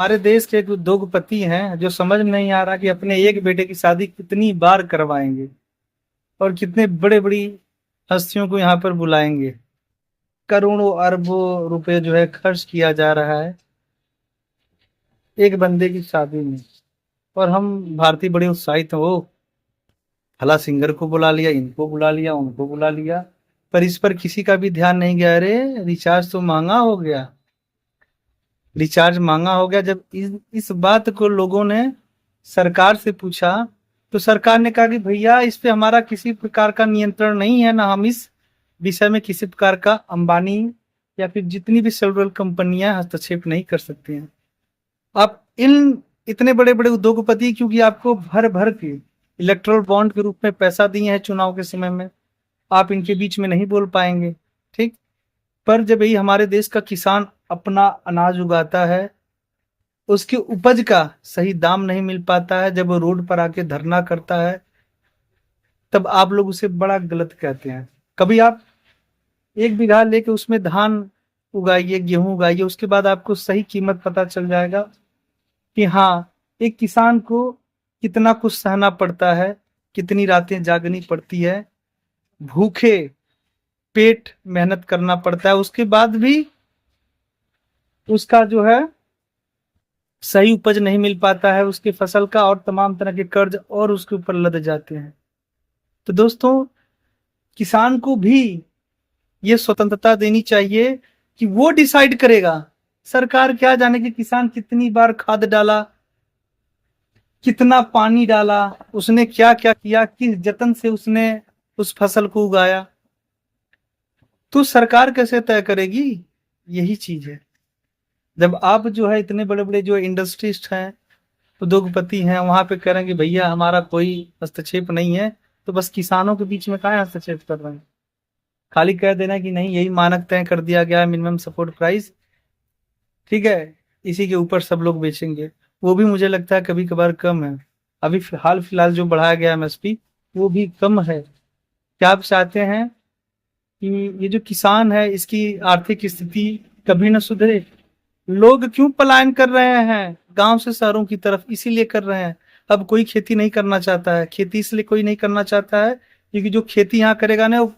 हमारे देश के एक उद्योगपति हैं जो समझ में नहीं आ रहा कि अपने एक बेटे की शादी कितनी बार करवाएंगे और कितने बड़े बड़ी हस्तियों को यहाँ पर बुलाएंगे। करोड़ों अरबों रुपए जो है खर्च किया जा रहा है एक बंदे की शादी में। और हम भारतीय बड़े उत्साहित हैं, वो फला सिंगर को बुला लिया, इनको बुला लिया, उनको बुला लिया, पर इस पर किसी का भी ध्यान नहीं गया। अरे रिचार्ज तो महंगा हो गया, रिचार्ज महंगा हो गया। जब इस बात को लोगों ने सरकार से पूछा तो सरकार ने कहा कि भैया इस पे हमारा किसी प्रकार का नियंत्रण नहीं है, ना हम इस विषय में किसी प्रकार का अंबानी या फिर जितनी भी सेलुलर कंपनियां हस्तक्षेप नहीं कर सकती हैं। आप इन इतने बड़े बड़े उद्योगपति क्योंकि आपको भर भर के इलेक्ट्रल बॉन्ड के रूप में पैसा दिए हैं चुनाव के समय में, आप इनके बीच में नहीं बोल पाएंगे। ठीक। पर जब यही हमारे देश का किसान अपना अनाज उगाता है, उसकी उपज का सही दाम नहीं मिल पाता है, जब वो रोड पर आके धरना करता है, तब आप लोग उसे बड़ा गलत कहते हैं। कभी आप 1 बीघा लेके उसमें धान उगाइए, गेहूं उगाइए, उसके बाद आपको सही कीमत पता चल जाएगा कि हाँ, एक किसान को कितना कुछ सहना पड़ता है, कितनी रातें जागनी पड़ती है, भूखे पेट मेहनत करना पड़ता है, उसके बाद भी उसका जो है सही उपज नहीं मिल पाता है उसके फसल का, और तमाम तरह के कर्ज और उसके ऊपर लद जाते हैं। तो दोस्तों, किसान को भी ये स्वतंत्रता देनी चाहिए कि वो डिसाइड करेगा। सरकार क्या जाने कि किसान कितनी बार खाद डाला, कितना पानी डाला, उसने क्या क्या किया, किस जतन से उसने उस फसल को उगाया, तो सरकार कैसे तय करेगी? यही चीज है। जब आप जो है इतने बड़े बड़े जो इंडस्ट्रिस्ट हैं, उद्योगपति हैं, वहां पे कह रहे हैं कि भैया हमारा कोई हस्तक्षेप नहीं है, तो बस किसानों के बीच में कहाँ हस्तक्षेप कर रहे हैं? खाली कह देना कि नहीं यही मानक तय कर दिया गया है, मिनिमम सपोर्ट प्राइस, ठीक है, इसी के ऊपर सब लोग बेचेंगे। वो भी मुझे लगता है कभी कभार कम है। अभी हाल फिलहाल जो बढ़ाया गया एमएसपी, वो भी कम है। क्या आप चाहते हैं कि ये जो किसान है इसकी आर्थिक स्थिति कभी न सुधरे? लोग क्यों पलायन कर रहे हैं गांव से शहरों की तरफ? इसीलिए कर रहे हैं। अब कोई खेती नहीं करना चाहता है। खेती इसलिए कोई नहीं करना चाहता है क्योंकि जो खेती यहाँ करेगा ना, वो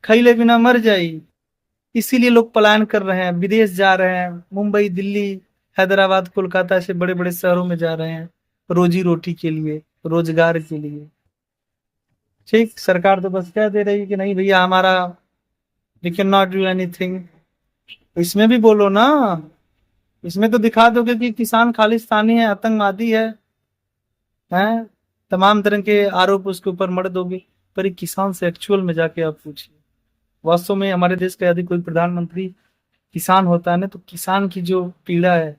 खैले बिना मर जाएगी। इसीलिए लोग पलायन कर रहे हैं, विदेश जा रहे हैं, मुंबई, दिल्ली, हैदराबाद, कोलकाता ऐसे बड़े बड़े शहरों में जा रहे हैं रोजी रोटी के लिए, रोजगार के लिए। ठीक। सरकार तो बस कह दे रही है कि नहीं भैया हमारा, we can not do anything. इसमें भी बोलो ना, इसमें तो दिखा दोगे कि किसान खालिस्तानी है, आतंकवादी है, तमाम तरह के आरोप उसके ऊपर मढ़ दोगे। पर एक किसान से एक्चुअल में जाके आप पूछिए, वास्तव में हमारे देश का यदि कोई प्रधानमंत्री किसान होता है ना, तो किसान की जो पीड़ा है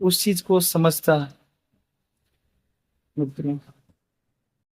उस चीज को समझता है। मित्रों,